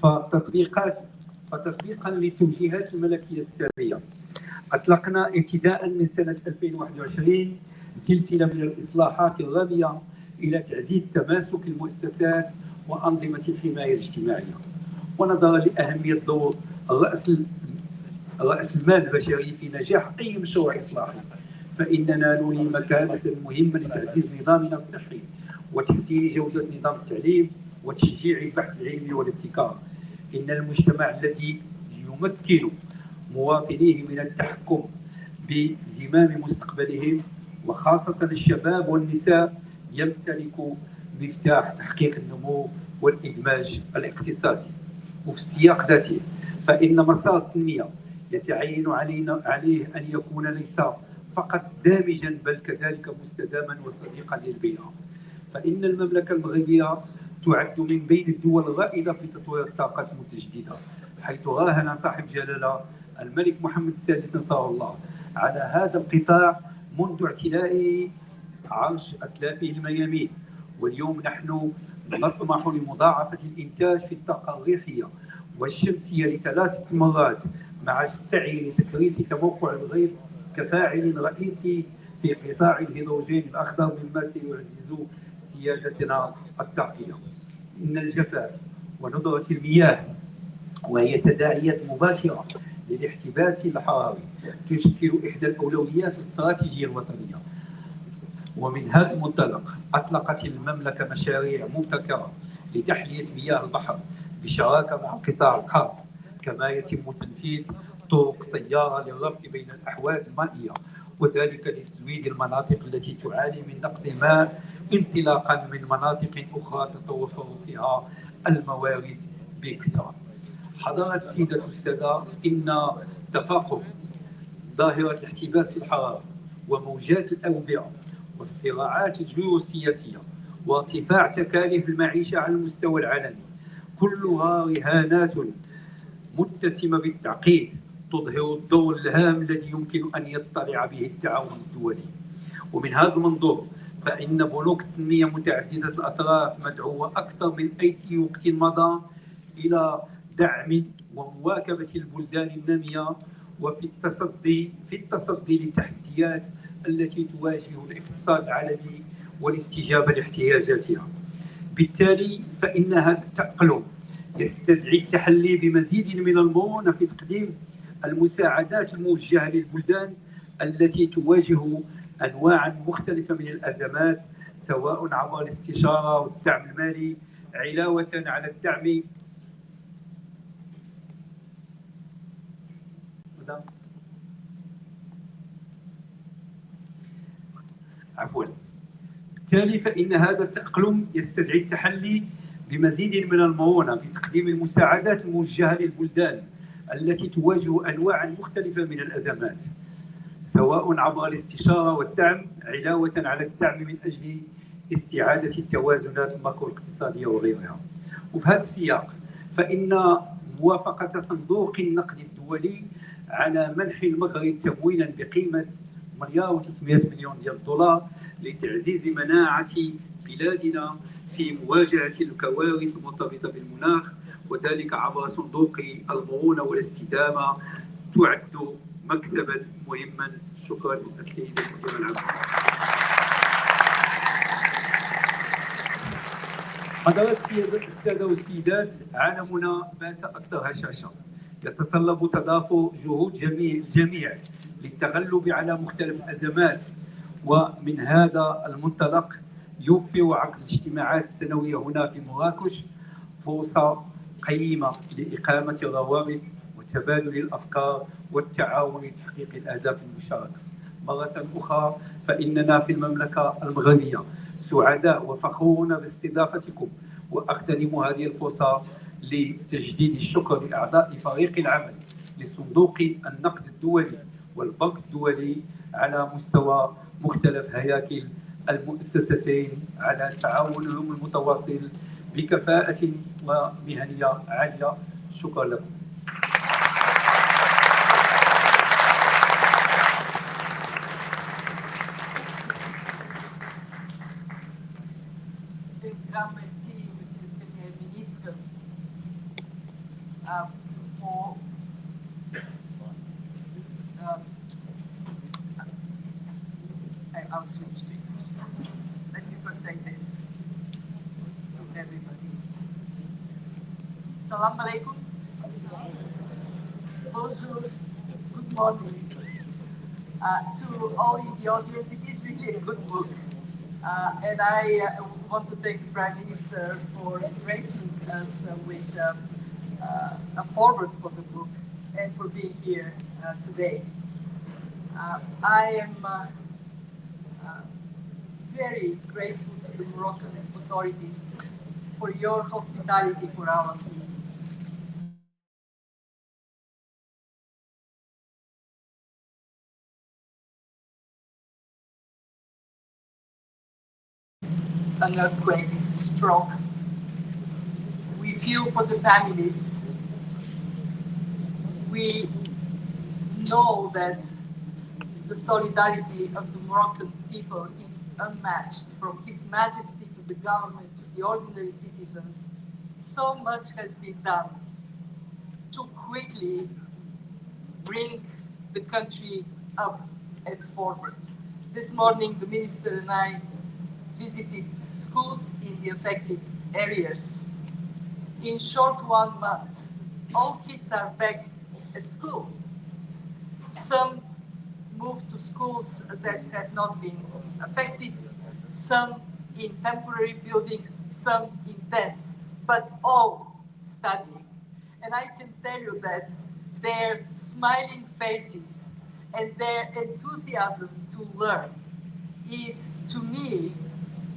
فتطبيقا للتوجيهات الملكية السرية، أطلقنا ابتداء من سنة 2021 سلسلة من الإصلاحات الغامية إلى تعزيز تماسك المؤسسات وأنظمة الحماية الاجتماعية. ونظرا لأهمية دور رأس المال البشري في نجاح أي مشروع إصلاحي، فإننا نولي مكانة مهمة لتعزيز نظامنا الصحي وتحسين جودة نظام التعليم وتشجيع البحث العلمي والابتكار. إن المجتمع الذي يمكن مواطنيه من التحكم بزمام مستقبلهم وخاصة الشباب والنساء يمتلك مفتاح تحقيق النمو والإدماج الاقتصادي. وفي السياق ذاته فإن مسار التنمية يتعين عليه أن يكون ليس فقط دامجا بل كذلك مستداما وصديقا للبيئة. فإن المملكة المغربية تعد من بين الدول الرائدة في تطوير الطاقة المتجددة، حيث راهن صاحب جلالة الملك محمد السادس نصره الله على هذا القطاع منذ اعتلائه عرش أسلافه الميامين. واليوم نحن نطمح لمضاعفة الإنتاج في الطاقة الريحية والشمسية ل3 مرات، مع السعي لتكريس تموقع الغيط كفاعل رئيسي في قطاع الهيدروجين الأخضر، مما سيعزز سيادتنا الطاقية. إن الجفاف وندرة المياه وهي تداعيات مباشرة للاحتباس الحراري تشكل إحدى الأولويات الاستراتيجية الوطنية. ومن هذا المنطلق أطلقت المملكة مشاريع مبتكرة لتحلية مياه البحر بشراكة مع القطاع الخاص، كما يتم تنفيذ طرق سيارة للربط بين الأحواض المائية، وذلك لتزويد المناطق التي تعاني من نقص الماء انطلاقا من مناطق أخرى تتوفر فيها الموارد بكثرة. حضرت السيدة السادة إن تفاقم ظاهرة الاحتباس في الحرارة وموجات الأوبئة والصراعات الجيوسياسية وارتفاع تكاليف المعيشة على المستوى العالمي كلها رهانات متسمة بالتعقيد تظهر الدور الهام الذي يمكن أن يطلع به التعاون الدولي. ومن هذا المنظور فإن بنوك التنمية متعددة الأطراف مدعوة أكثر من أي وقت مضى إلى دعم ومواكبة البلدان النامية وفي التصدي للتحديات التي تواجه الاقتصاد العالمي والاستجابة لاحتياجاتها. بالتالي فإن هذا التأقلم يستدعي التحلي بمزيد من المرونة في تقديم المساعدات الموجهة للبلدان التي تواجه أنواعا مختلفة من الأزمات، سواء عبر الاستشارة والدعم المالي علاوة على الدعم بالتالي فإن هذا التأقلم يستدعي التحلي بمزيد من المرونة في تقديم المساعدات الموجهة للبلدان التي تواجه أنواعا مختلفة من الأزمات، سواء عبر الاستشارة والدعم علاوة على الدعم من أجل استعادة التوازنات الماكرو الاقتصادية وغيرها. وفي هذا السياق فإن موافقة صندوق النقد الدولي على منح المغرب تمويلا بقيمة $1.3 لتعزيز مناعة بلادنا في مواجهة الكوارث المرتبطة بالمناخ، وذلك عبر صندوق المرونة والاستدامة، تعد مكسبا مهما. شكرا السيد المدير العام. حضرات السادة والسيدات، عالمنا بات أكثر هشاشة، يتطلب تضافر جهود الجميع للتغلب على مختلف الأزمات. ومن هذا المنطلق يوفر عقد الاجتماعات السنوية هنا في مراكش فرصة قيمة لإقامة روابط وتبادل الأفكار والتعاون لتحقيق الأهداف المشتركة. مرة أخرى فإننا في المملكة المغربية سعداء وفخورون باستضافتكم، وأغتنم هذه الفرصة لتجديد الشكر لأعضاء فريق العمل لصندوق النقد الدولي والبنك الدولي على مستوى مختلف هياكل المؤسستين على تعاونهم المتواصل بكفاءة ومهنية عالية. شكرا لكم. for I'll switch to English. Let me first say this to everybody. Salam alaikum. Bonjour. Good morning. To all in the audience, it is really a good book. And I want to thank the Prime Minister for gracing us with a foreword for the book and for being here today. I am very grateful to the Moroccan authorities for your hospitality for our meetings. An earthquake struck. We feel for the families. We know that the solidarity of the Moroccan people is unmatched, from His Majesty to the government to the ordinary citizens. So much has been done to quickly bring the country up and forward. This morning, the Minister and I visited schools in the affected areas. In short 1 month, all kids are back at school. Some moved to schools that have not been affected, some in temporary buildings, some in tents, but all studying. And I can tell you that their smiling faces and their enthusiasm to learn is, to me,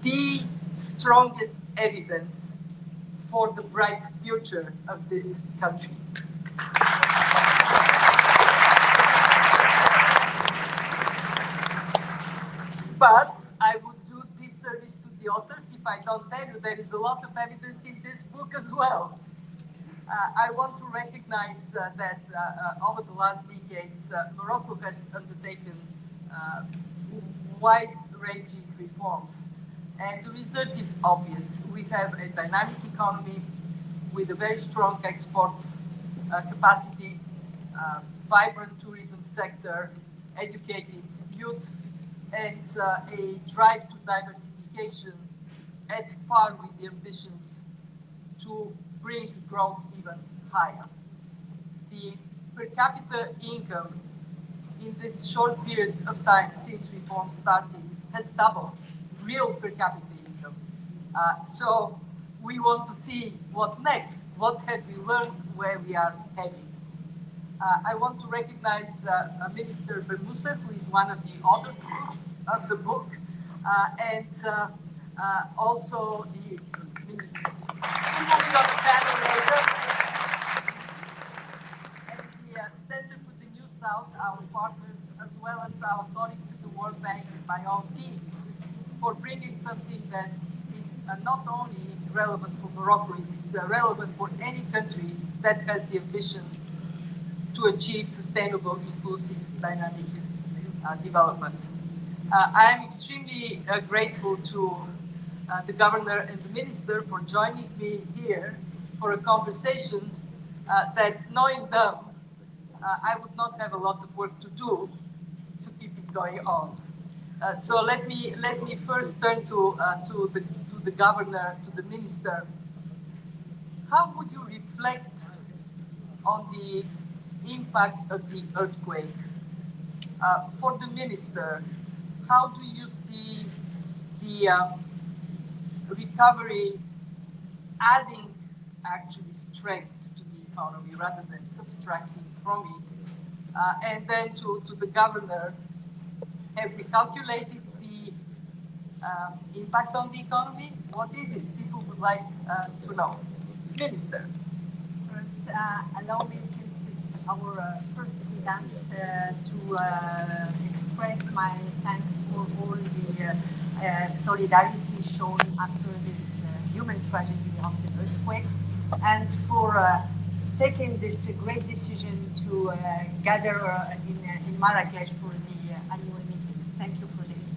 the strongest evidence for the bright future of this country. But I would do disservice to the authors if I don't tell you there is a lot of evidence in this book as well. I want to recognize that over the last decades, Morocco has undertaken wide-ranging reforms. And the result is obvious. We have a dynamic economy with a very strong export capacity, vibrant tourism sector, educated youth, and a drive to diversification at par with the ambitions to bring growth even higher. The per capita income in this short period of time since reform started has doubled, real per capita income. So we want to see what next, what have we learned, where we are heading. I want to recognize Minister Bermoussa, who is one of the authors of the book, and also the minister who will be on the panel later, and the Center for the New South, our partners, as well as our colleagues at the World Bank and my own team, for bringing something that is not only relevant for Morocco, it is relevant for any country that has the ambition to achieve sustainable, inclusive, dynamic development. I am extremely grateful to the governor and the minister for joining me here for a conversation that, knowing them, I would not have a lot of work to do to keep it going on. So let me first turn to the governor, to the minister. How would you reflect on the impact of the earthquake? For the minister, how do you see the recovery adding actually strength to the economy rather than subtracting from it? And then to the governor, have we calculated the impact on the economy? What is it? People would like to know. Minister. First, allow me, since it's our first event, to express my thanks for all the solidarity shown after this human tragedy of the earthquake, and for taking this great decision to gather in Marrakech for the annual meeting. Thank you for this.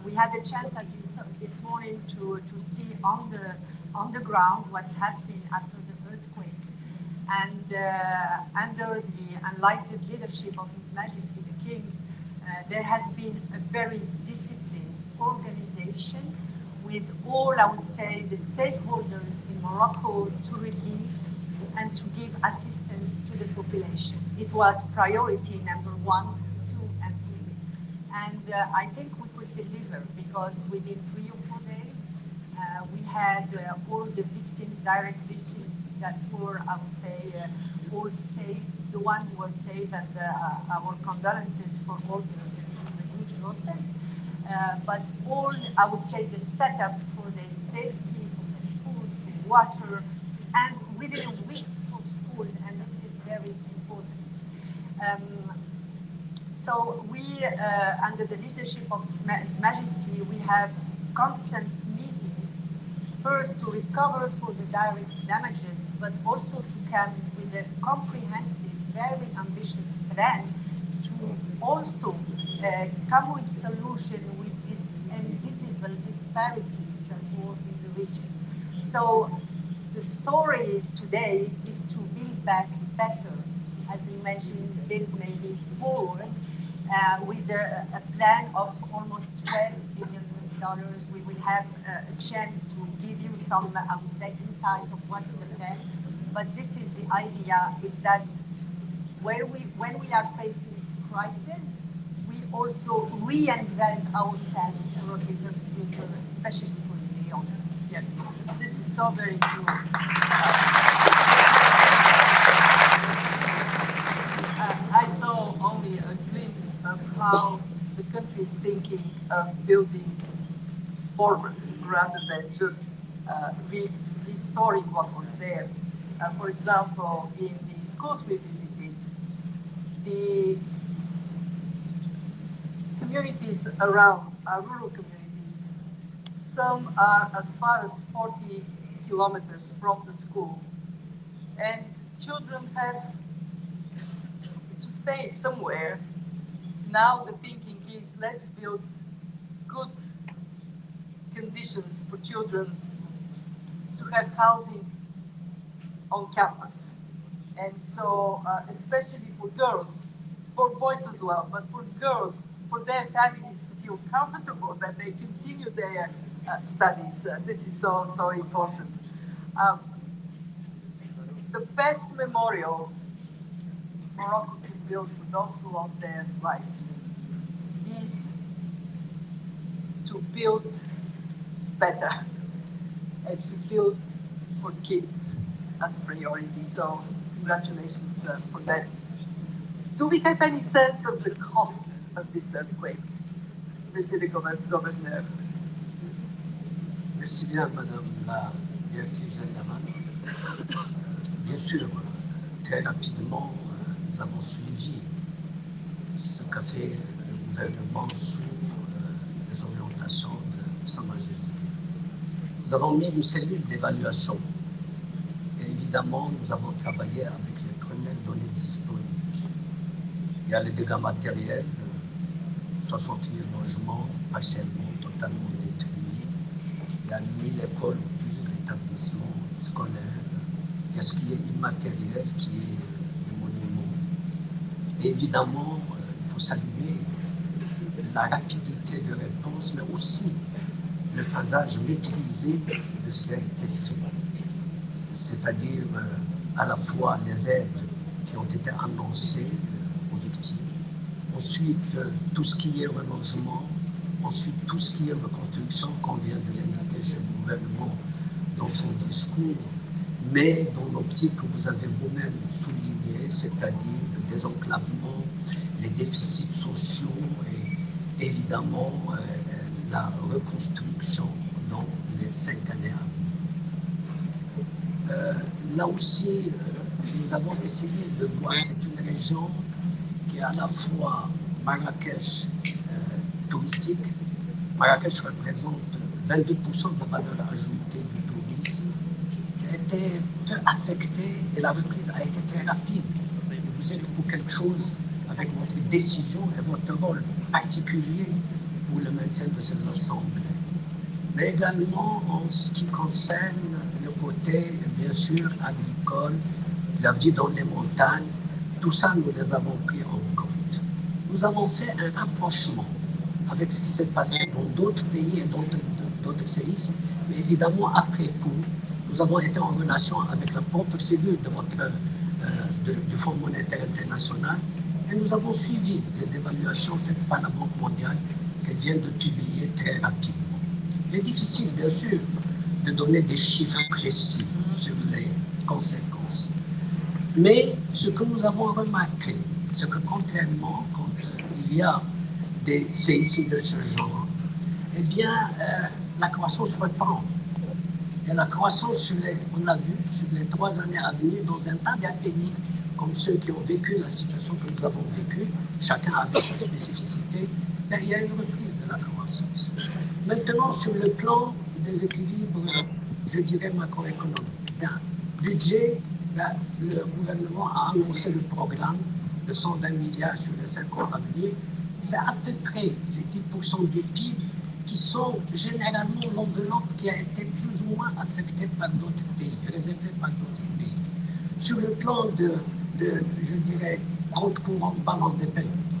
We had a chance, as you saw this morning, to see on the ground what's happening after the earthquake. And under the enlightened leadership of His Majesty the King, there has been a very disciplined organization with all, I would say, the stakeholders in Morocco to relieve and to give assistance to the population. It was priority number 1, 2, and 3. And I think we could deliver because within 3 or 4 days, we had all the victims, direct victims that were, I would say, all saved, the one who was saved, and our condolences for all the huge losses. But all, I would say, the setup for the safety, for the food, for water, and within a week for school, and this is very important. So we, under the leadership of His Majesty, we have constant meetings, first to recover for the direct damages, but also to come with a comprehensive, very ambitious plan to also come with solution with these invisible disparities that were in the region. So the story today is to build back better, as you mentioned, build maybe forward, with a plan of almost $12 billion. We will have a chance to give you some, I would say, insight of what's the plan. But this is the idea, is that when we are facing crisis, we also reinvent ourselves for a better future, especially for the young. Yes, this is so very true. I saw only a glimpse of how the country is thinking of building forwards rather than just restoring what was there. For example, in the schools we visited, the communities around our rural communities, some are as far as 40 kilometers from the school, and children have to stay somewhere. Now the thinking is, let's build good conditions for children to have housing on campus. And so, especially for girls, for boys as well, but for girls, for their families to feel comfortable that they continue their studies. This is so, so important. The best memorial Morocco can build for those who lost their lives is to build better and to build for kids as priority. So congratulations for that. Do we have any sense of the cost of this earthquake, Monsieur le Gouverneur? Merci bien, Madame la Directrice générale. Bien sûr, très rapidement, nous avons suivi ce qu'a fait le gouvernement sous les orientations de Sa Majesté. Nous avons mis une cellule d'évaluation et évidemment, nous avons travaillé avec les premières données disponibles. Il y a les dégâts matériels, 60 000 logements partiellement, totalement détruits. Il y a 1000 écoles, plusieurs établissements scolaires. Il y a ce qui est immatériel, qui est les monuments. Et évidemment, il faut saluer la rapidité de réponse, mais aussi le phasage maîtrisé de ce qui a été fait. C'est-à-dire à la fois les aides qui ont été annoncées aux victimes, ensuite tout ce qui est relogement, ensuite tout ce qui est reconstruction, qu'on vient de l'indiquer chez le gouvernement dans son discours, mais dans l'optique que vous avez vous-même souligné, c'est-à-dire le désenclavement, les déficits sociaux et évidemment la reconstruction dans les 5 années à venir. Là aussi, nous avons essayé de voir, c'est une région qui est à la fois Marrakech touristique. Marrakech représente 22% de la valeur ajoutée du tourisme, qui a été peu affectée et la reprise a été très rapide. Et vous êtes pour quelque chose avec votre décision et votre rôle particulier pour le maintien de ces assemblées. Mais également en ce qui concerne le côté, bien sûr, agricole, la vie dans les montagnes, tout ça, nous les avons pris en compte. Nous avons fait un rapprochement avec ce qui s'est passé dans d'autres pays et dans d'autres séismes, mais évidemment, après coup, nous avons été en relation avec la propre cellule du Fonds monétaire international et nous avons suivi les évaluations faites par la Banque mondiale qu'elle vient de publier très rapidement. Il est difficile, bien sûr, de donner des chiffres précis sur les conséquences. Mais ce que nous avons remarqué, c'est que contrairement, quand il y a des séismes de ce genre, eh bien, la croissance reprend. Et la croissance, on l'a vu, sur les 3 années à venir, dans un tas de pays, comme ceux qui ont vécu la situation que nous avons vécue, chacun avec sa spécificité, ben, il y a une reprise de la croissance. Maintenant, sur le plan des équilibres, je dirais macroéconomiques, ben, budget, ben, le gouvernement a annoncé le programme de 120 milliards sur les 5 ans à venir. C'est à peu près les 10% du PIB qui sont généralement l'enveloppe qui a été plus ou moins affectée par d'autres pays, réservée par d'autres pays. Sur le plan je dirais, compte courant, balance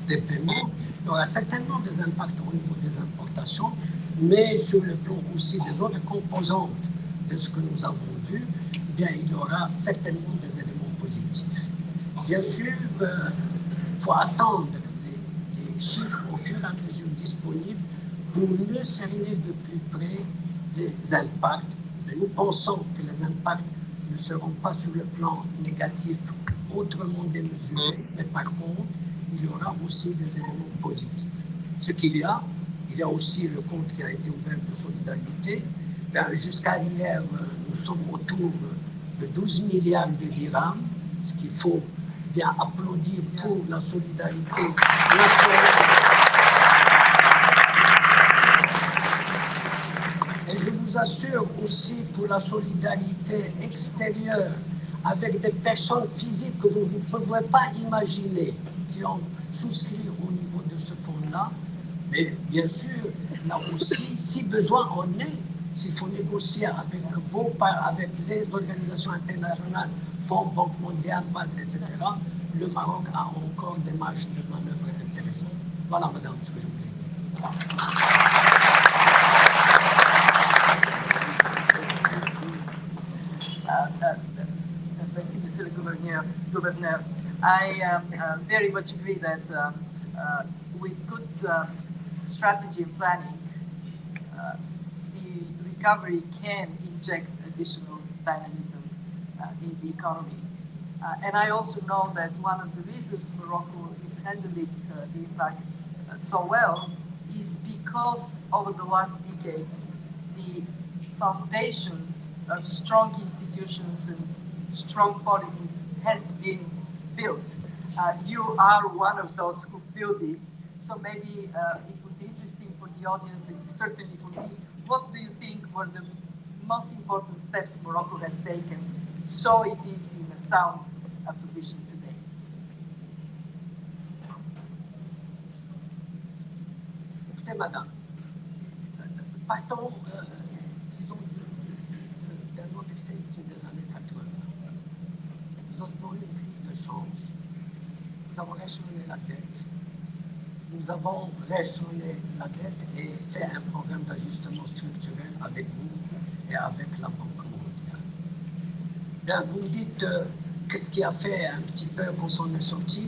des paiements, il y aura certainement des impacts au niveau des importations, mais sur le plan aussi des autres composantes de ce que nous avons vu, eh bien, il y aura certainement des éléments positifs. Bien sûr, il faut attendre les chiffres au fur et à mesure disponibles pour mieux cerner de plus près les impacts. Mais nous pensons que les impacts ne seront pas sur le plan négatif autrement démesurés, mais par contre, il y aura aussi des éléments positifs. Ce qu'il y a, il y a aussi le compte qui a été ouvert de solidarité. Jusqu'à hier, nous sommes autour de 12 milliards de dirhams, ce qu'il faut bien applaudir pour la solidarité nationale. Et je vous assure aussi pour la solidarité extérieure avec des personnes physiques que vous ne pouvez pas imaginer, qui ont souscrit au niveau de ce fonds-là. Mais bien sûr, là aussi, si besoin en est, s'il faut négocier avec les organisations internationales, Fonds, Banque mondiale, etc., le Maroc a encore des marges de manœuvre intéressantes. Voilà, madame, ce que je voulais dire. Mr. Governor, I very much agree that with good strategy and planning, the recovery can inject additional dynamism in the economy. And I also know that one of the reasons Morocco is handling the impact so well is because over the last decades, the foundation of strong institutions and strong policies has been built. You are one of those who built it, so maybe it would be interesting for the audience and certainly for me, what do you think were the most important steps Morocco has taken so it is in a sound position today? Écoutez, madame, partons, disons, d'un autre séisme des années 80. Nous avons eu une crise de change. Nous avons rééchelonné la dette. Nous avons rééchelonné la dette et fait un programme d'ajustement structurel avec vous et avec la Banque mondiale. Bien, vous me dites qu'est-ce qui a fait un petit peu qu'on s'en est sorti.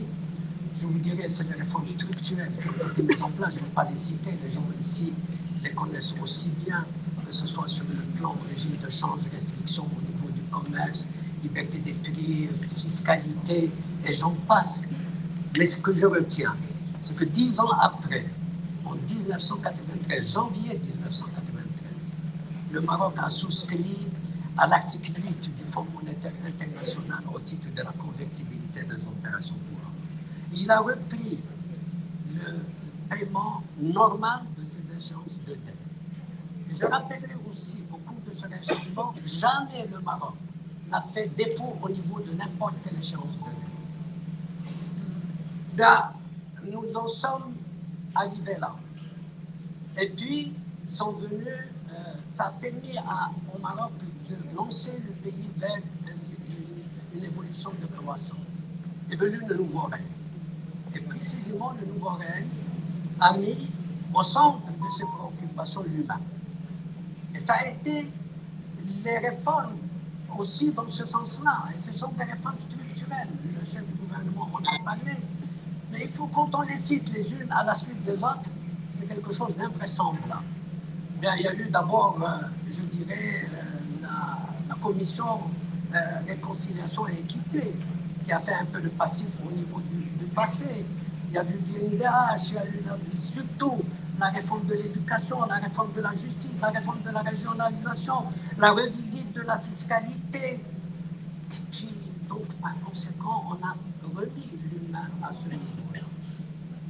Je vous dirais c'est les réformes structurelles qui ont été mises en place. Je ne vais pas les citer, les gens ici les connaissent aussi bien, que ce soit sur le plan régime de change, restrictions au niveau du commerce, liberté des prix, fiscalité, et j'en passe. Mais ce que je retiens, c'est que 10 ans après, en 1993, janvier 1993, le Maroc a souscrit à l'article 8 du Fonds monétaire international au titre de la convertibilité des opérations courantes. Il a repris le paiement normal de ces échéances de dette. Et je rappellerai aussi qu'au cours de ce réchauffement, jamais le Maroc n'a fait défaut au niveau de n'importe quelle échéance de dette. Là, nous en sommes arrivés là. Et puis, sont venus, ça a permis au Maroc de lancer le pays vers une évolution conditions de croissance, est venu le nouveau règne. Et précisément, le nouveau règne a mis au centre de ses préoccupations l'humain. Et ça a été les réformes aussi dans ce sens-là. Et ce sont des réformes structurelles. Le chef du gouvernement en a parlé. Mais il faut, quand on les cite les unes à la suite des autres, c'est quelque chose d'invraisemblable. Bien, il y a eu d'abord, je dirais, la commission réconciliation et équité, qui a fait un peu le passif au niveau du passé. Il y a eu l'INDH, il y a eu surtout la réforme de l'éducation, la réforme de la justice, la réforme de la régionalisation, la revisite de la fiscalité. Et puis, donc, par conséquent, on a remis l'humain à ce niveau-là.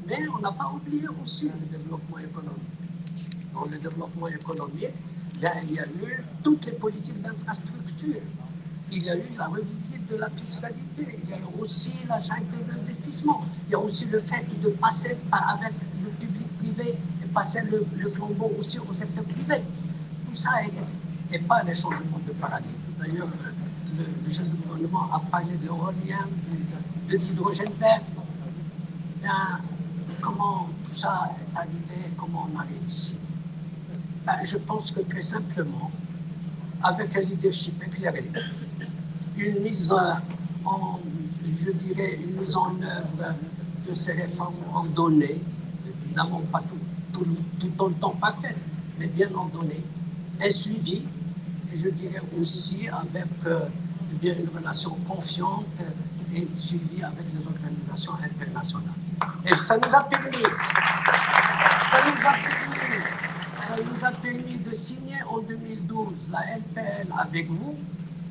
Mais on n'a pas oublié aussi le développement économique. Dans le développement économique, il y a eu toutes les politiques d'infrastructure. Il y a eu la revisite de la fiscalité. Il y a eu aussi la chaîne des investissements. Il y a aussi le fait de passer avec le public-privé et passer le flambeau aussi au secteur privé. Tout ça a été fait. Et pas les changements de paradigme. D'ailleurs, le jeune gouvernement a parlé de l'éolien, de l'hydrogène vert. Bien, comment tout ça est arrivé, comment on a réussi? Ben, je pense que très simplement, avec un leadership éclairé, une mise en, je dirais, une mise en œuvre de ces réformes ordonnées, évidemment pas tout le temps parfaites, mais bien ordonnées, et suivies, et je dirais aussi avec bien une relation confiante et suivie avec les organisations internationales. Et ça nous a permis de signer en 2012 la LPL avec vous,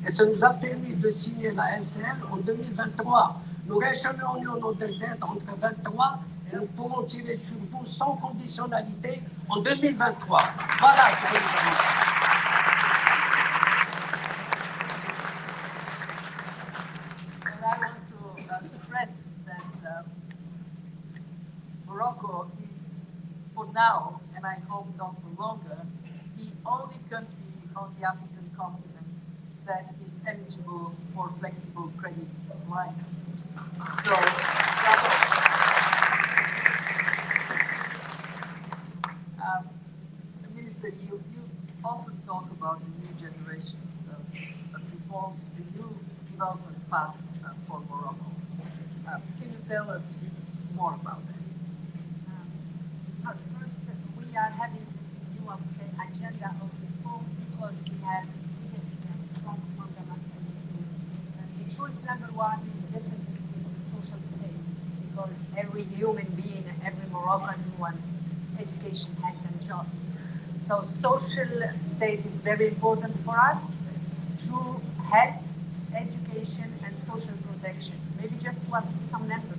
et ça nous a permis de signer la LCL en 2023. Nous réchauffons nos dettes entre 23 et nous pourrons tirer sur vous sans conditionnalité en 2023. Voilà ce que nous avons fait. And I want to stress that Morocco is, for now, and I hope not for longer, the only country on the African continent that is eligible for flexible credit line. So, Minister, you often talk about the new generation of reforms, the new development path for Morocco. Can you tell us more about that? First, we are having this new, I would say, agenda of reform because we have strong fundamentalism. The choice number one is definitely the social state, because every human being, every Moroccan wants education, health, and jobs. So social state is very important for us through health, education, and social protection. Maybe just some numbers.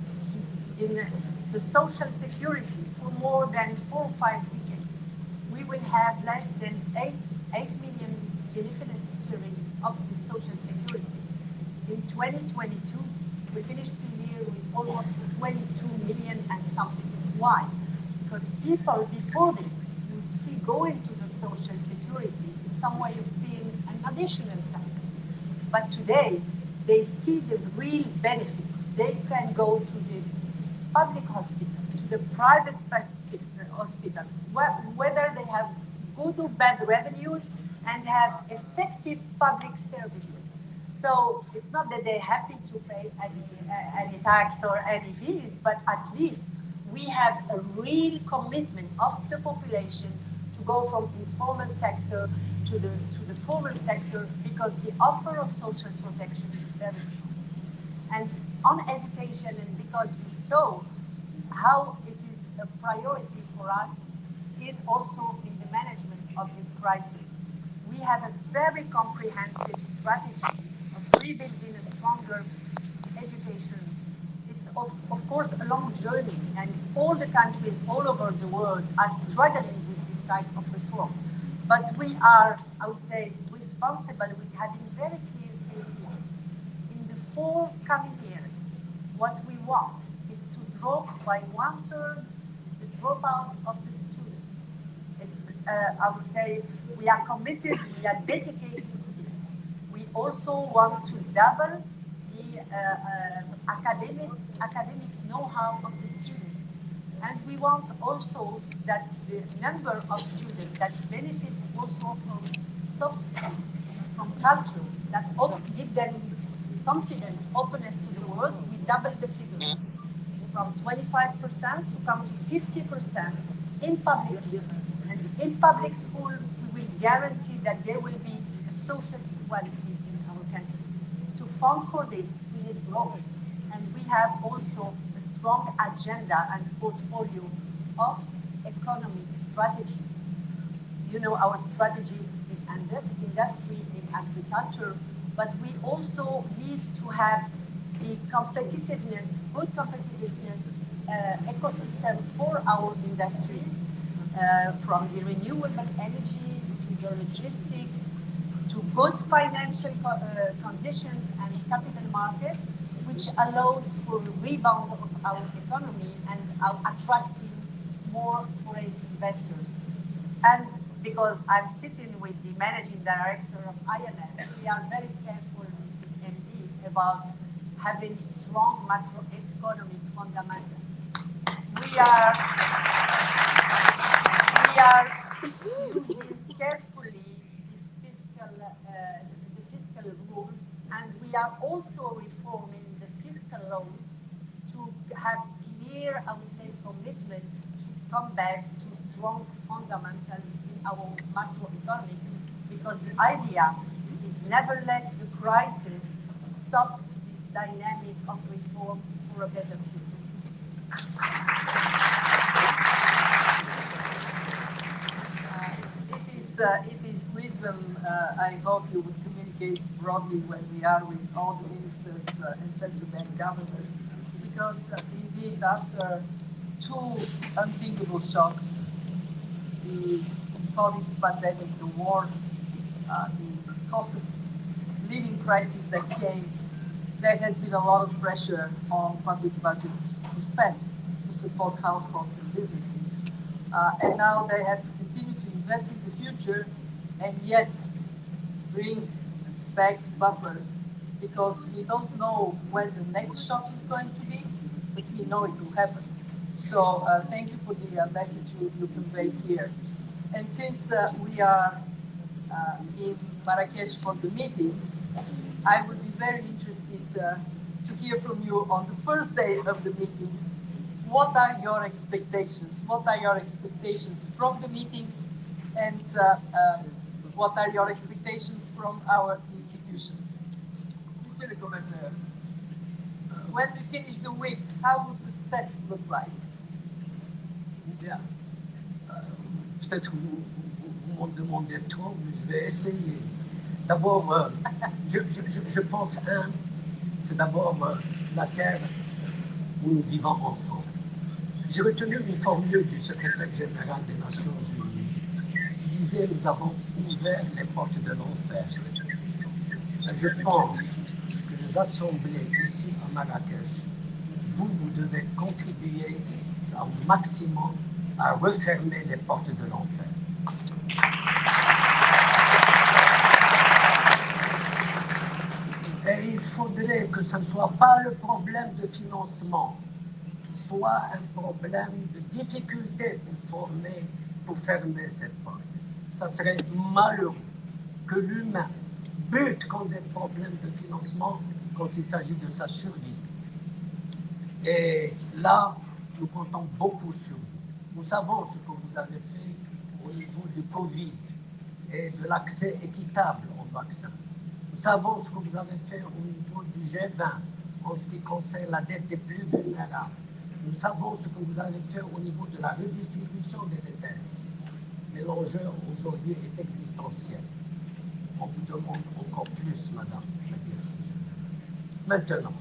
In the social security, for more than 4 or 5 decades, we will have less than 8 million beneficiaries of the social security. In 2022, we finished the year with almost 22 million and something. Why? Because people before this, you would see going to the social security is some way of paying an additional tax. But today, they see the real benefit. They can go to the public hospital, to the private hospital, whether they have good or bad revenues and have effective public services. So it's not that they're happy to pay any tax or any fees, but at least we have a real commitment of the population to go from informal sector to the formal sector, because the offer of social protection is very true. And on education, and because we saw how it is a priority for us also in the management of this crisis, we have a very comprehensive strategy of rebuilding a stronger education. It's of course a long journey, and all the countries all over the world are struggling with this type of reform. But we are, I would say, responsible with having very clear KPIs. In the 4 coming years, what we want is to drop by 1/3 the dropout of the students. It's, I would say, we are committed, we are dedicated to this. We also want to double the the academic know-how of the student. And we want also that the number of students that benefits also from soft skills, from culture, that give them confidence, openness to the world, we double the figures from 25% to come to 50% in public schools. And in public school, we will guarantee that there will be a social equality in our country. To fund for this, we need growth. And we have also a strong agenda and portfolio of economic strategies. You know our strategies in industry, in agriculture, but we also need to have the competitiveness, good competitiveness ecosystem for our industries, from the renewable energies to the logistics, to good financial conditions and capital markets, which allows for rebound of our economy and attracting more foreign investors. And because I'm sitting with the managing director of IMF, we are very careful, Mrs. MD, about having strong macroeconomic fundamentals. We are using carefully the fiscal rules, and we are also reforming the fiscal laws to have clear, I would say, commitments to come back to strong fundamentals in our macroeconomic, because the idea is never let the crisis stop this dynamic of reform for a better future. It is wisdom. I hope you would communicate broadly when we are with all the ministers and central bank governors, because indeed after two unthinkable shocks, the COVID pandemic, the war, the cost of living crisis that came, there has been a lot of pressure on public budgets to spend to support households and businesses. And now they have to continue to invest in the future and yet bring back buffers, because we don't know when the next shock is going to be, but we know it will happen. So thank you for the message you conveyed here. And since we are in Marrakech for the meetings, I would be very interested to hear from you on the first day of the meetings. What are your expectations? What are your expectations from the meetings, and what are your expectations from our institutions? Monsieur le Gouverneur, when we finish the week, how would success look like? Bien. Peut-être vous m'en demandez trop, mais je vais essayer. D'abord, je pense, c'est d'abord la terre où nous vivons ensemble. J'ai retenu une formule du secrétaire général des Nations Unies. Il disait: nous avons ouvert les portes de l'enfer. Je pense que les assemblées ici à Marrakech, vous devez contribuer au maximum à refermer les portes de l'enfer. Et il faudrait que ce ne soit pas le problème de financement, qu'il soit un problème de difficulté pour fermer cette porte. Ça serait malheureux que l'humain bute contre des problèmes de financement quand il s'agit de sa survie. Et là, nous comptons beaucoup sur vous. Nous savons ce que vous avez fait au niveau du Covid et de l'accès équitable au vaccin. Nous savons ce que vous avez fait au niveau du G20 en ce qui concerne la dette des plus vulnérables. Nous savons ce que vous avez fait au niveau de la redistribution des dettes. Mais l'enjeu aujourd'hui est existentiel. On vous demande encore plus, madame la directrice. Maintenant,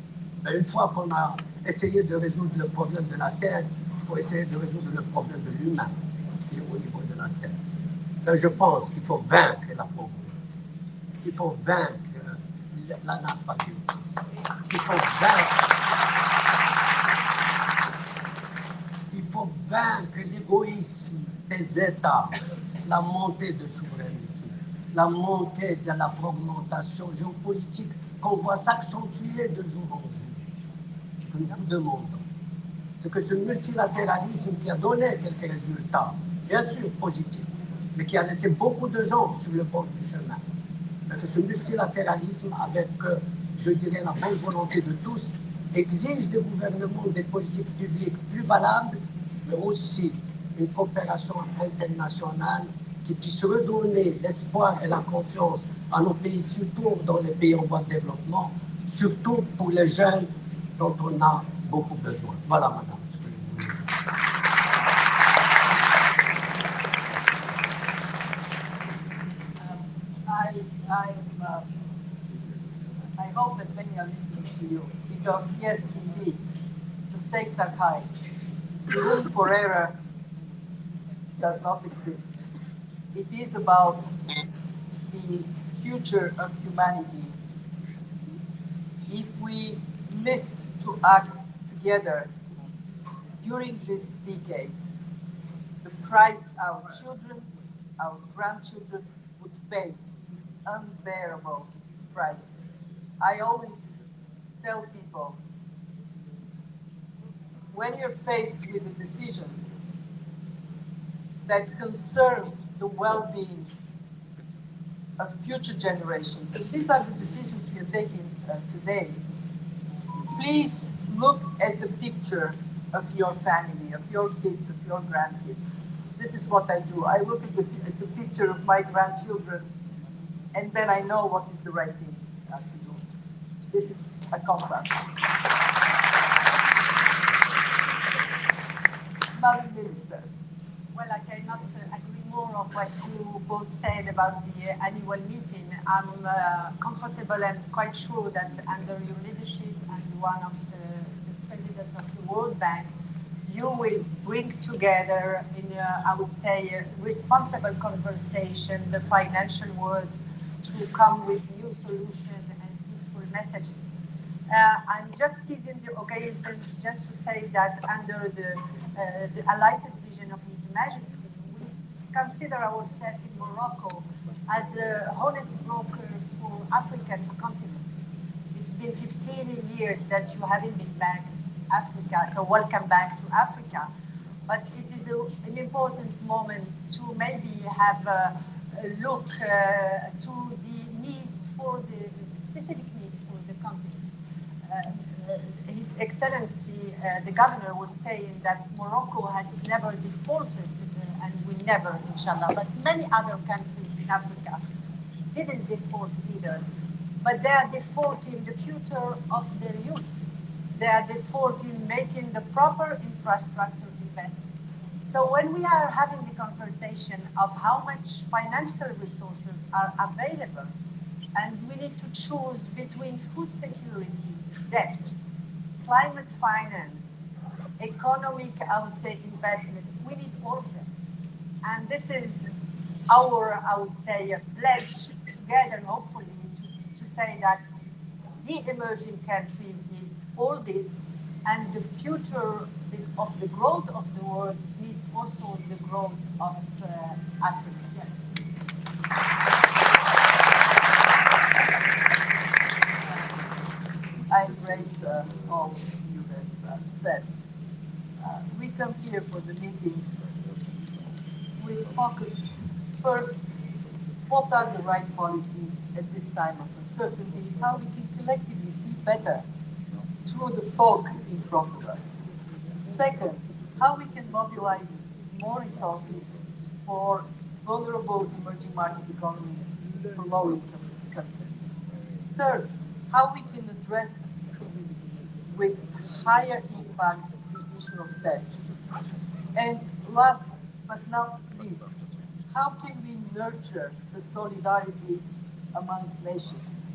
une fois qu'on a essayé de résoudre le problème de la Terre, il faut essayer de résoudre le problème de l'humain qui est au niveau de la Terre. Donc, je pense qu'il faut vaincre la pauvreté. Il faut vaincre l'analphabétisme. Il faut vaincre l'égoïsme des États, la montée de souverainisme, la montée de la fragmentation géopolitique qu'on voit s'accentuer de jour en jour. Ce que nous vous demandons, c'est que ce multilatéralisme qui a donné quelques résultats, bien sûr positifs, mais qui a laissé beaucoup de gens sur le bord du chemin, mais que ce multilatéralisme, avec, je dirais, la bonne volonté de tous, exige des gouvernements des politiques publiques plus valables, mais aussi une coopération internationale qui puisse redonner l'espoir et la confiance à nos pays, surtout dans les pays en voie de développement, surtout pour les jeunes dont on a beaucoup besoin. Voilà, madame, ce que je voulais dire. I hope that many are listening to you, because yes, indeed, the stakes are high. The room for error does not exist. It is about the future of humanity. If we miss to act together during this decade, the price our children, our grandchildren would pay is unbearable price. I always tell people, when you're faced with a decision that concerns the well-being of future generations, and these are the decisions we are taking today, please look at the picture of your family, of your kids, of your grandkids. This is what I do. I look at the picture of my grandchildren, and then I know what is the right thing to do. This is a compass. Madam Minister. Well, I cannot agree more of what you both said about the annual meeting. I'm comfortable and quite sure that under your leadership and one of the president of the World Bank, you will bring together in I would say, a responsible conversation the financial world to come with new solutions and peaceful messages. I'm just seizing the occasion just to say that under the enlightened vision of His Majesty, we consider ourselves in Morocco as a honest broker for African continent. It's been 15 years that you haven't been back to Africa, so welcome back to Africa. But it is an important moment to maybe have a look to the needs for the specific needs for the continent. His Excellency, the governor, was saying that Morocco has never defaulted, and will never, inshallah, but many other countries in Africa didn't default either. But they are defaulting the future of their youth. They are defaulting making the proper infrastructure investment. So when we are having the conversation of how much financial resources are available, and we need to choose between food security, debt, climate finance, economic, I would say, investment, we need all of them. And this is our, I would say, pledge together, hopefully, to say that the emerging countries need all this, and the future of the growth of the world needs also the growth of Africa. Yes. I embrace all you have said. We come here for the meetings. We focus first, what are the right policies at this time of uncertainty, how we can collectively see better through the fog in front of us. Second, how we can mobilize more resources for vulnerable emerging market economies for low-income countries. Third, how we can address with higher impact the issue of debt. And last but not least, how can we nurture the solidarity among nations,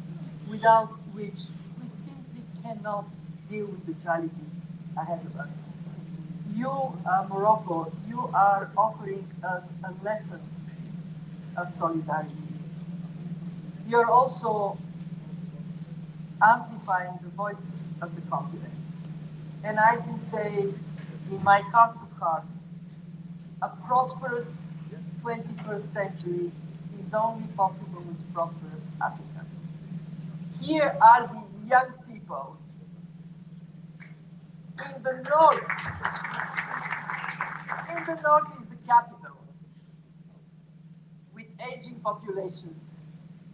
without which we simply cannot deal with the challenges ahead of us. You, Morocco, you are offering us a lesson of solidarity. You're also amplifying the voice of the continent. And I can say, in my heart of heart, a prosperous 21st century is only possible with prosperous Africa. Here are the young people. In the north is the capital, with aging populations.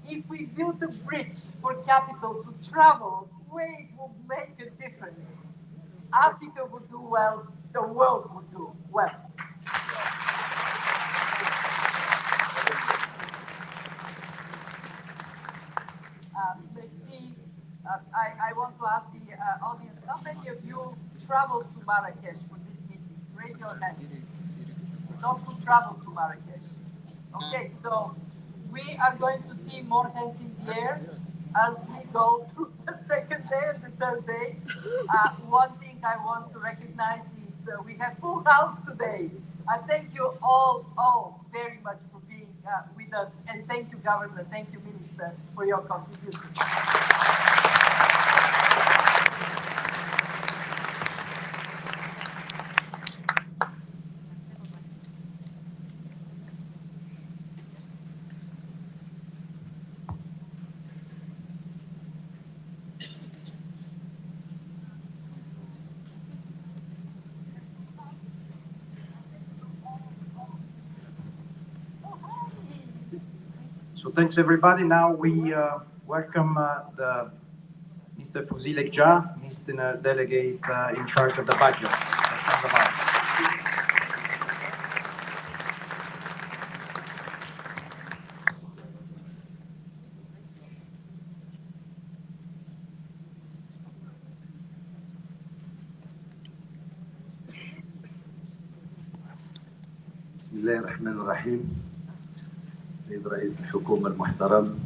If we build a bridge for capital to travel, where it will make a difference. Africa would do well, the world would do well. Merci. I want to ask the audience, how many of you traveled to Marrakech for these meetings? Raise your hand. Those who traveled to Marrakech. Okay, so we are going to see more hands in the air as we go through the second day and the third day. One thing I want to recognize is we have full house today. I thank you all very much for being with us, and thank you, Governor, thank you, Minister, for your contribution. So thanks everybody. Now we welcome the Mr. Fouzi Lekja. He's the delegate in charge of the budget. بسم الله الرحمن الرحيم. السيد رئيس الحكومة المحترم،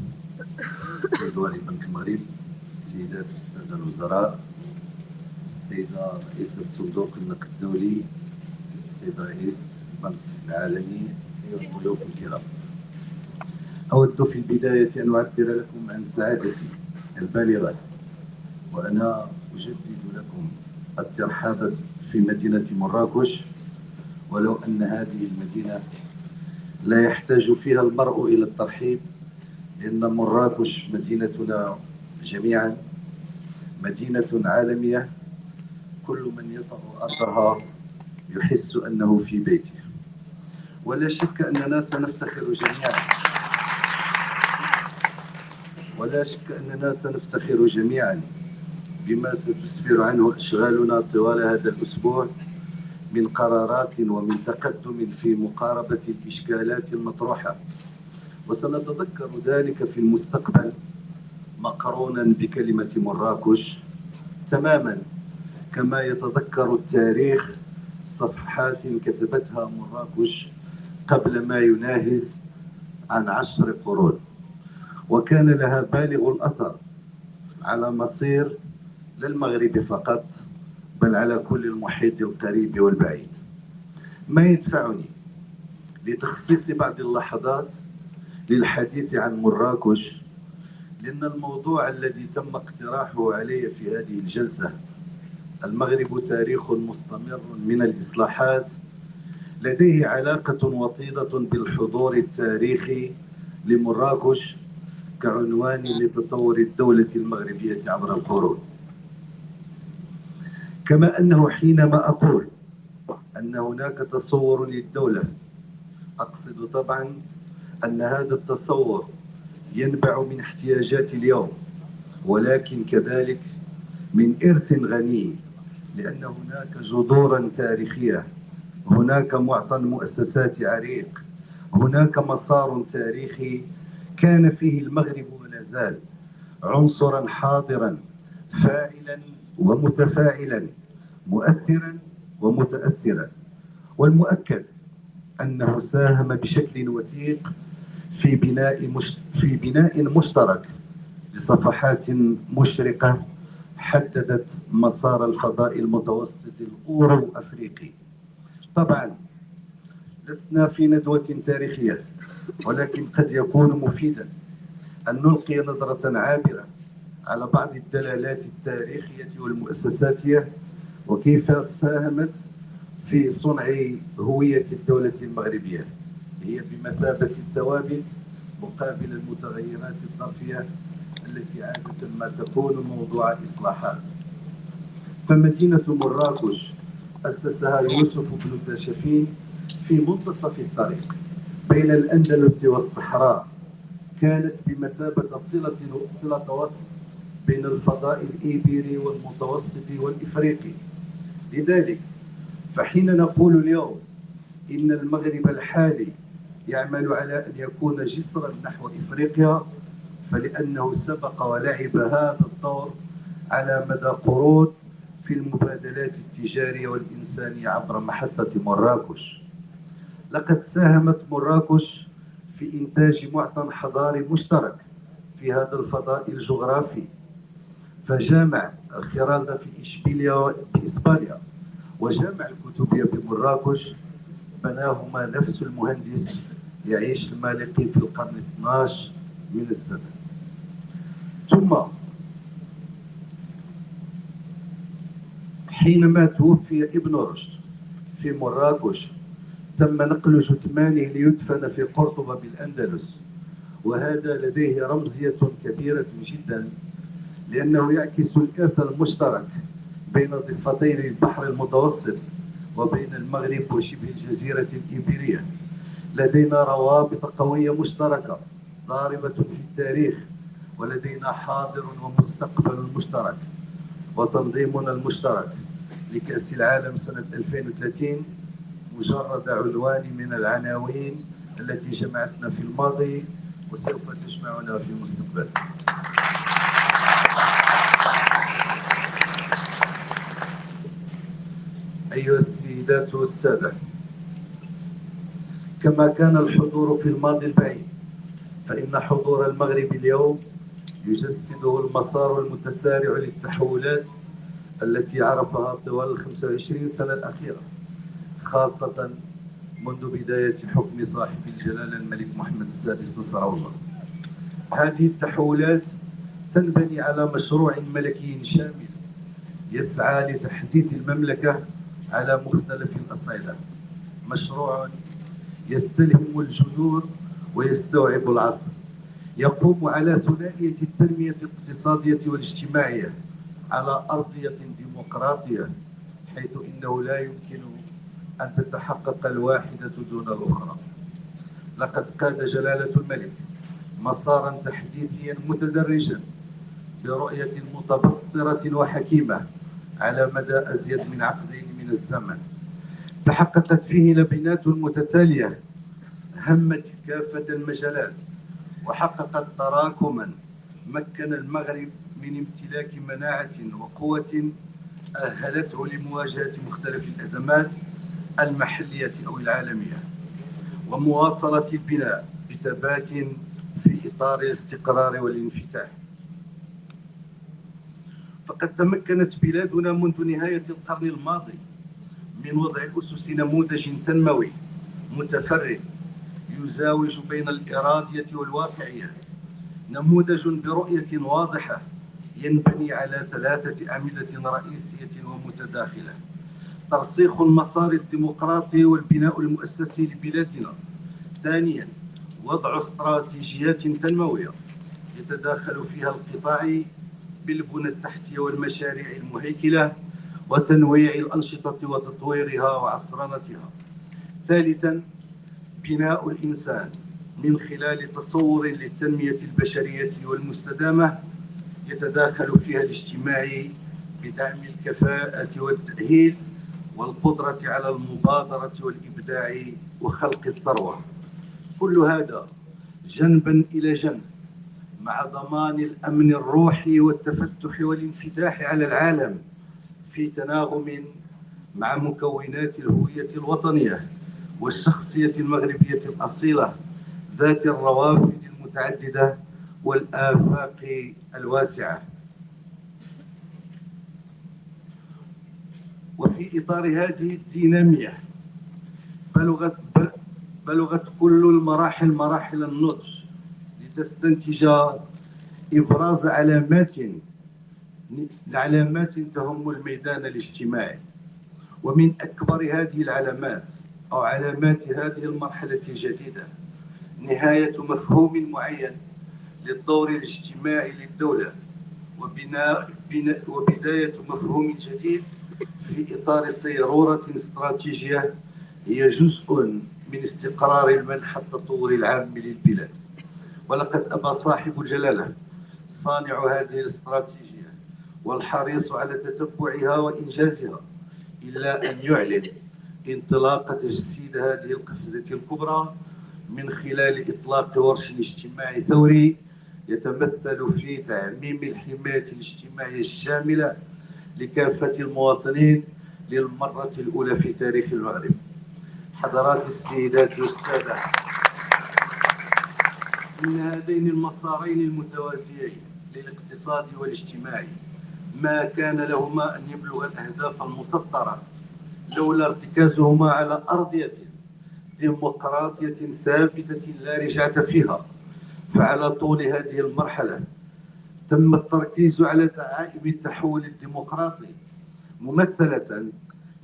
السيد والي بنك المغرب، السيدات والسادة الوزراء، السيدة رئيسة صندوق النقد الدولي، السيد رئيس البنك العالمي، أيها الضيوف الكرام. أود في البداية أن أعبر لكم عن سعادتي البالغة وأنا أجدد لكم الترحاب في مدينة مراكش، ولو أن هذه المدينة لا يحتاج فيها المرء إلى الترحيب، لأن مراكش مدينتنا جميعا، مدينة عالمية، كل من يطأ أرضها يحس أنه في بيته. ولا شك أننا سنفتخر جميعا بما ستسفر عنه أشغالنا طوال هذا الأسبوع من قرارات ومن تقدم في مقاربة الإشكالات المطروحة، وسنتذكر ذلك في المستقبل مقرونا بكلمة مراكش تماما كما يتذكر التاريخ صفحات كتبتها مراكش قبل ما يناهز عن 10 قرون، وكان لها بالغ الأثر على مصير لا المغرب فقط بل على كل المحيط القريب والبعيد. ما يدفعني لتخصيص بعض اللحظات للحديث عن مراكش، لأن الموضوع الذي تم اقتراحه علي في هذه الجلسة، المغرب تاريخ مستمر من الإصلاحات، لديه علاقة وطيدة بالحضور التاريخي لمراكش كعنوان لتطور الدولة المغربية عبر القرون. كما أنه حينما أقول أن هناك تصور للدولة، أقصد طبعا أن هذا التصور ينبع من احتياجات اليوم، ولكن كذلك من إرث غني، لأن هناك جذورا تاريخية، هناك معطى مؤسسات عريق، هناك مسار تاريخي كان فيه المغرب ولا زال عنصرا حاضرا فاعلا ومتفاعلا، مؤثرا ومتأثرا، والمؤكد أنه ساهم بشكل وثيق في بناء مشترك لصفحات مشرقة حددت مسار الفضاء المتوسط الأورو أفريقي. طبعا لسنا في ندوة تاريخية، ولكن قد يكون مفيدا أن نلقي نظرة عابرة على بعض الدلالات التاريخية والمؤسساتية وكيف ساهمت في صنع هوية الدولة المغربية. هي بمثابة الثوابت مقابل المتغيرات الظرفية التي عادة ما تكون موضوع إصلاحات. فمدينة مراكش أسسها يوسف بن تاشفين في منتصف الطريق بين الأندلس والصحراء، كانت بمثابة صلة وصل بين الفضاء الإيبيري والمتوسط والإفريقي. لذلك فحين نقول اليوم إن المغرب الحالي يعمل على أن يكون جسرا نحو إفريقيا، فلأنه سبق ولعب هذا الدور على مدى قرون في المبادلات التجارية والإنسانية عبر محطة مراكش. لقد ساهمت مراكش في إنتاج معطى حضاري مشترك في هذا الفضاء الجغرافي، فجامع الخرالدة في إشبيلية بإسبانيا وجامع الكتبية بمراكش بناهما نفس المهندس يعيش المالكي في القرن 12 من الزمن. ثم حينما توفي ابن رشد في مراكش تم نقل جثمانه ليدفن في قرطبة بالأندلس، وهذا لديه رمزية كبيرة جدا لأنه يعكس الإرث المشترك بين ضفتي البحر المتوسط وبين المغرب وشبه الجزيرة الإيبيرية. لدينا روابط قوية مشتركة ضاربة في التاريخ، ولدينا حاضر ومستقبل مشترك، وتنظيمنا المشترك لكأس العالم سنة 2030 مجرد عنوان من العناوين التي جمعتنا في الماضي وسوف تجمعنا في المستقبل. أيها السيدات والسادة، كما كان الحضور في الماضي البعيد، فإن حضور المغرب اليوم يجسده المسار المتسارع للتحولات التي عرفها طوال 25 سنة الأخيرة، خاصة منذ بداية حكم صاحب الجلالة الملك محمد السادس نصره الله. هذه التحولات تنبني على مشروع ملكي شامل يسعى لتحديث المملكة على مختلف الأصعدة، مشروع يستلهم الجذور ويستوعب العصر، يقوم على ثنائية التنمية الاقتصادية والاجتماعية على أرضية ديمقراطية، حيث إنه لا يمكن أن تتحقق الواحدة دون الأخرى. لقد قاد جلالة الملك مسارا تحديثيا متدرجا برؤية متبصرة وحكيمة على مدى أزيد من عقدين من الزمن، تحققت فيه لبنات متتالية همت كافة المجالات وحققت تراكما مكن المغرب من امتلاك مناعة وقوة أهلته لمواجهة مختلف الأزمات المحلية أو العالمية، ومواصلة البناء بثبات في إطار الاستقرار والانفتاح. فقد تمكنت بلادنا منذ نهاية القرن الماضي من وضع أسس نموذج تنموي متفرد يزاوج بين الإرادية والواقعية، نموذج برؤية واضحة ينبني على 3 أعمدة رئيسية ومتداخلة: ترسيخ المسار الديمقراطي والبناء المؤسسي لبلادنا. ثانيا، وضع استراتيجيات تنموية يتداخل فيها القطاع بالبنى التحتية والمشاريع المهيكلة وتنويع الأنشطة وتطويرها وعصرنتها. ثالثا، بناء الإنسان من خلال تصور للتنمية البشرية والمستدامة يتداخل فيها الاجتماعي بدعم الكفاءة والتأهيل والقدرة على المبادرة والإبداع وخلق الثروة. كل هذا جنبا إلى جنب مع ضمان الأمن الروحي والتفتح والانفتاح على العالم في تناغم مع مكونات الهوية الوطنية والشخصية المغربية الأصيلة ذات الروافد المتعددة والآفاق الواسعة. وفي إطار هذه الدينامية بلغت كل المراحل مراحل النضج لتستنتج إبراز علامات تهم الميدان الاجتماعي. ومن أكبر هذه العلامات أو علامات هذه المرحلة الجديدة نهاية مفهوم معين للدور الاجتماعي للدولة وبداية مفهوم جديد في إطار صيرورة استراتيجية هي جزء من استقرار المنحى التطوري العام للبلاد. ولقد أبى صاحب الجلالة صانع هذه الاستراتيجية والحريص على تتبعها وإنجازها إلا أن يعلن انطلاق تجسيد هذه القفزة الكبرى من خلال إطلاق ورش اجتماعي ثوري يتمثل في تعميم الحماية الاجتماعية الشاملة لكافة المواطنين للمرة الأولى في تاريخ المغرب. حضرات السيدات والسادة، إن هذين المسارين المتوازيين للاقتصاد والاجتماعي ما كان لهما أن يبلغ الأهداف المسطرة لولا ارتكازهما على أرضية ديمقراطية ثابتة لا رجعة فيها. فعلى طول هذه المرحلة تم التركيز على دعائم التحول الديمقراطي ممثلة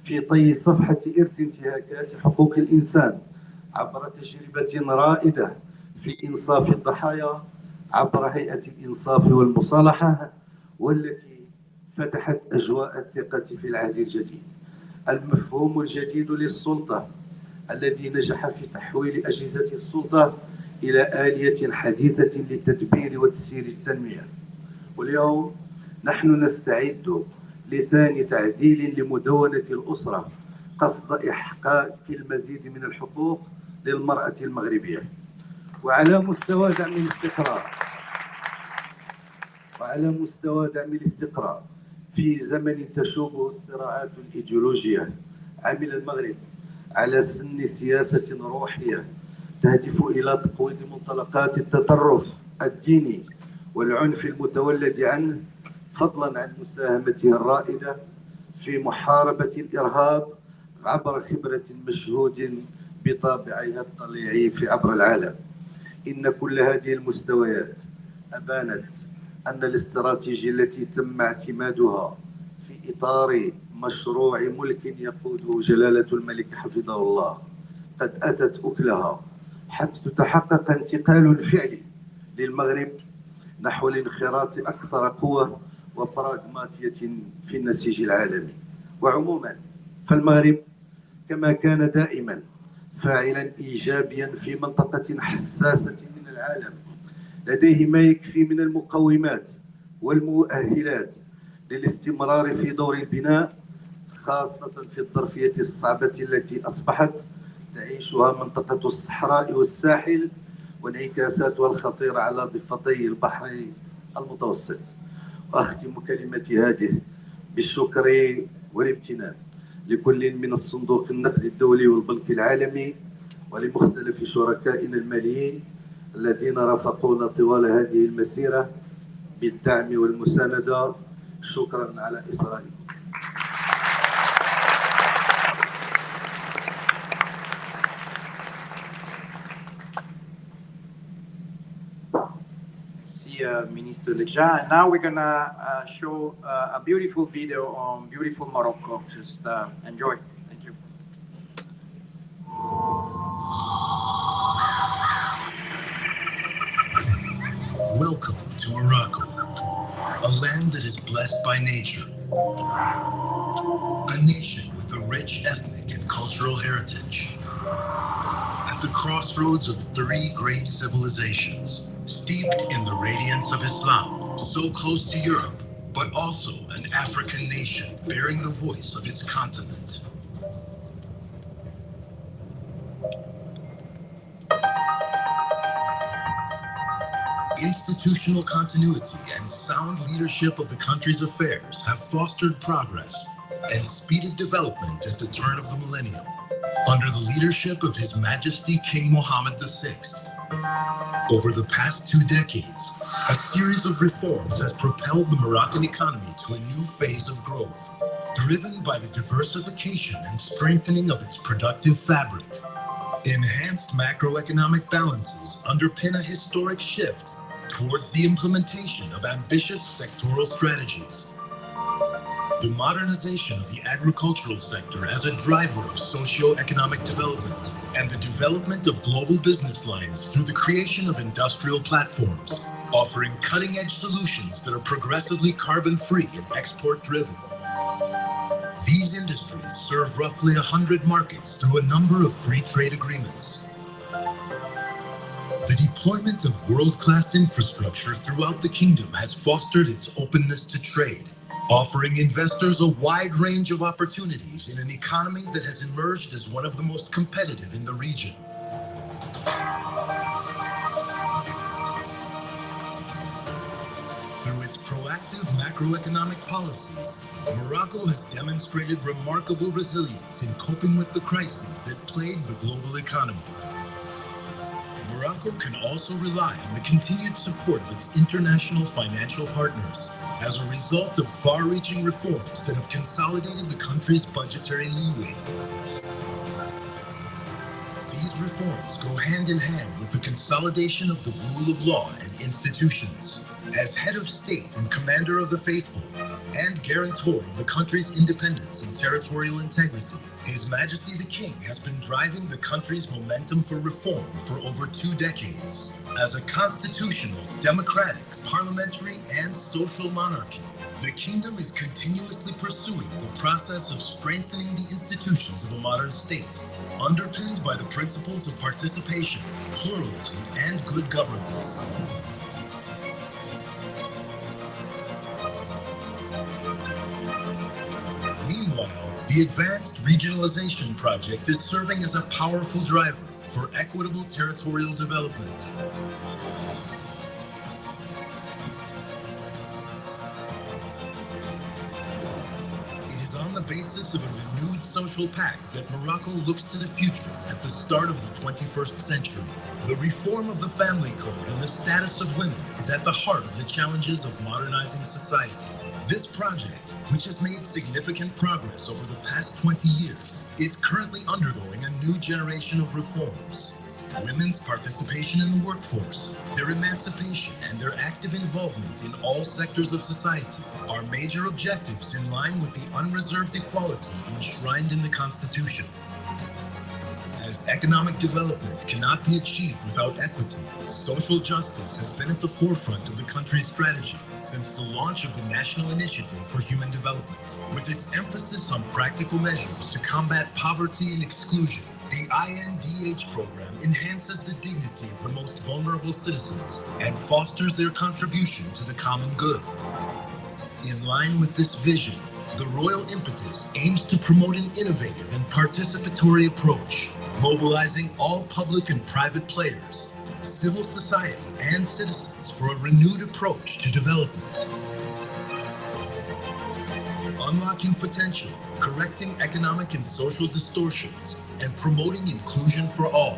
في طي صفحة إرث انتهاكات حقوق الإنسان عبر تجربة رائدة في إنصاف الضحايا عبر هيئة الإنصاف والمصالحة، والتي فتحت أجواء الثقة في العهد الجديد. المفهوم الجديد للسلطة الذي نجح في تحويل أجهزة السلطة إلى آلية حديثة للتدبير وتسيير التنمية. واليوم نحن نستعد لثاني تعديل لمدونة الأسرة قصد إحقاق المزيد من الحقوق للمرأة المغربية. وعلى مستوى دعم الاستقرار في زمن تشوبه الصراعات الإيديولوجية، عمل المغرب على سن سياسة روحية تهدف إلى تقويض منطلقات التطرف الديني والعنف المتولد عنه، فضلا عن مساهمته الرائدة في محاربة الإرهاب عبر خبرة مشهود بطابعها الطليعي في عبر العالم. إن كل هذه المستويات أبانت أن الاستراتيجية التي تم اعتمادها في إطار مشروع ملك يقوده جلالة الملك حفظه الله قد أتت أكلها، حتى تحقق انتقال فعلي للمغرب نحو الانخراط أكثر قوة وبراغماتية في النسيج العالمي. وعموما فالمغرب كما كان دائما فاعلا إيجابيا في منطقة حساسة من العالم، لديه ما يكفي من المقومات والمؤهلات للاستمرار في دور البناء، خاصة في الظرفية الصعبة التي أصبحت تعيشها منطقة الصحراء والساحل وانعكاساتها الخطيرة على ضفتي البحر المتوسط. وأختم كلمتي هذه بالشكر والامتنان لكل من الصندوق النقد الدولي والبنك العالمي ولمختلف شركائنا الماليين الذين رافقونا طوال هذه المسيرة بالدعم والمساندة. شكرا على إصراركم. Minister Leja, and now we're gonna show a beautiful video on beautiful Morocco. Just enjoy. Thank you. Welcome to Morocco, a land that is blessed by nature, a nation with a rich ethnic and cultural heritage, at the crossroads of three great civilizations, steeped in the radiance of Islam, so close to Europe, but also an African nation bearing the voice of its continent. Institutional continuity and sound leadership of the country's affairs have fostered progress and speeded development at the turn of the millennium, under the leadership of His Majesty King Mohammed VI. Over the past 2 decades, a series of reforms has propelled the Moroccan economy to a new phase of growth, driven by the diversification and strengthening of its productive fabric. Enhanced macroeconomic balances underpin a historic shift towards the implementation of ambitious sectoral strategies. The modernization of the agricultural sector as a driver of socio-economic development and the development of global business lines through the creation of industrial platforms offering cutting-edge solutions that are progressively carbon-free and export-driven. These industries serve roughly 100 markets through a number of free trade agreements. The deployment of world-class infrastructure throughout the kingdom has fostered its openness to trade, offering investors a wide range of opportunities in an economy that has emerged as one of the most competitive in the region. Through its proactive macroeconomic policies, Morocco has demonstrated remarkable resilience in coping with the crises that plague the global economy. Morocco can also rely on the continued support of its international financial partners as a result of far-reaching reforms that have consolidated the country's budgetary leeway. These reforms go hand in hand with the consolidation of the rule of law and institutions. As head of state and commander of the faithful, and guarantor of the country's independence and territorial integrity, His Majesty the King has been driving the country's momentum for reform for over 2 decades. As a constitutional, democratic, parliamentary, and social monarchy, the kingdom is continuously pursuing the process of strengthening the institutions of a modern state, underpinned by the principles of participation, pluralism, and good governance. Meanwhile, the Advanced Regionalization Project is serving as a powerful driver for equitable territorial development. It is on the basis of a renewed social pact that Morocco looks to the future at the start of the 21st century. The reform of the family code and the status of women is at the heart of the challenges of modernizing society. This project, which has made significant progress over the past 20 years, is currently undergoing a new generation of reforms. Women's participation in the workforce, their emancipation, and their active involvement in all sectors of society are major objectives in line with the unreserved equality enshrined in the Constitution. As economic development cannot be achieved without equity, social justice has been at the forefront of the country's strategy since the launch of the National Initiative for Human Development. With its emphasis on practical measures to combat poverty and exclusion, the INDH program enhances the dignity of the most vulnerable citizens and fosters their contribution to the common good. In line with this vision, the royal impetus aims to promote an innovative and participatory approach, mobilizing all public and private players, civil society, and citizens for a renewed approach to development. Unlocking potential, correcting economic and social distortions, and promoting inclusion for all.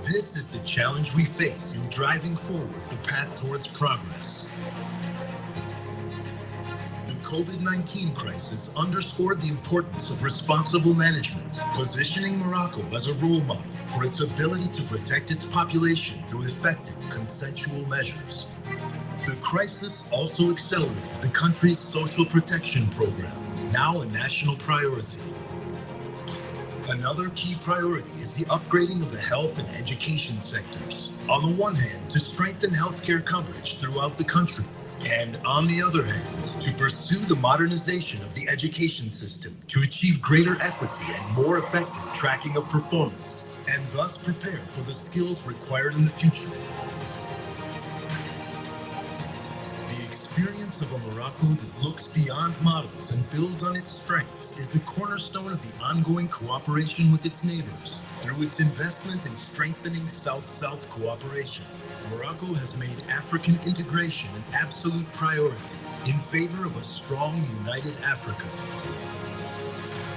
This is the challenge we face in driving forward the path towards progress. The COVID-19 crisis underscored the importance of responsible management, positioning Morocco as a role model for its ability to protect its population through effective consensual measures. The crisis also accelerated the country's social protection program, now a national priority. Another key priority is the upgrading of the health and education sectors. On the one hand, to strengthen healthcare coverage throughout the country, and on the other hand, to pursue the modernization of the education system to achieve greater equity and more effective tracking of performance, and thus prepare for the skills required in the future. The experience of a Morocco that looks beyond models and builds on its strengths is the cornerstone of the ongoing cooperation with its neighbors. Through its investment in strengthening South-South cooperation, Morocco has made African integration an absolute priority in favor of a strong, united Africa.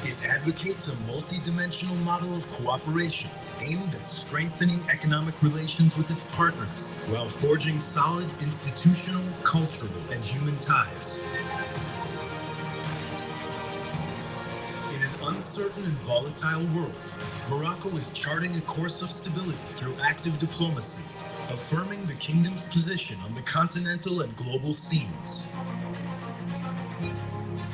It advocates a multi-dimensional model of cooperation aimed at strengthening economic relations with its partners while forging solid institutional, cultural, and human ties. In an uncertain and volatile world, Morocco is charting a course of stability through active diplomacy, affirming the kingdom's position on the continental and global scenes.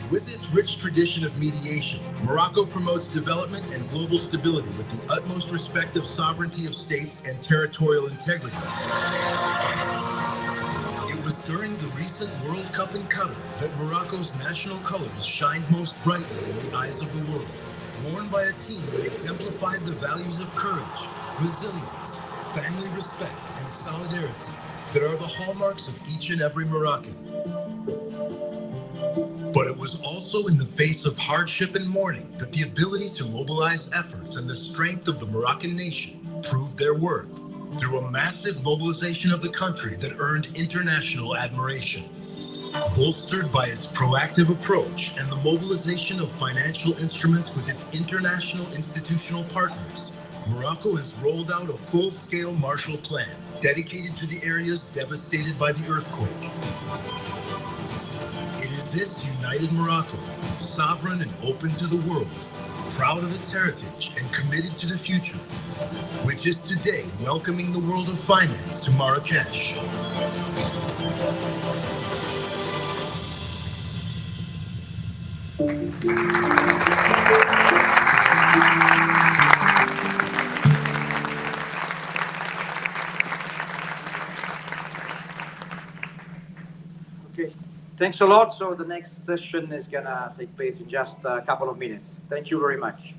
With its rich tradition of mediation, Morocco promotes development and global stability with the utmost respect of sovereignty of states and territorial integrity. was during the recent World Cup in Qatar that Morocco's national colors shined most brightly in the eyes of the world, worn by a team that exemplified the values of courage, resilience, family respect, and solidarity that are the hallmarks of each and every Moroccan. But it was also in the face of hardship and mourning that the ability to mobilize efforts and the strength of the Moroccan nation proved their worth through a massive mobilization of the country that earned international admiration. Bolstered by its proactive approach and the mobilization of financial instruments with its international institutional partners, Morocco has rolled out a full-scale Marshall Plan dedicated to the areas devastated by the earthquake. It is this united Morocco, sovereign and open to the world, proud of its heritage and committed to the future, which is today welcoming the world of finance to Marrakech. Okay, thanks a lot. So the next session is gonna take place in just a couple of minutes. Thank you very much.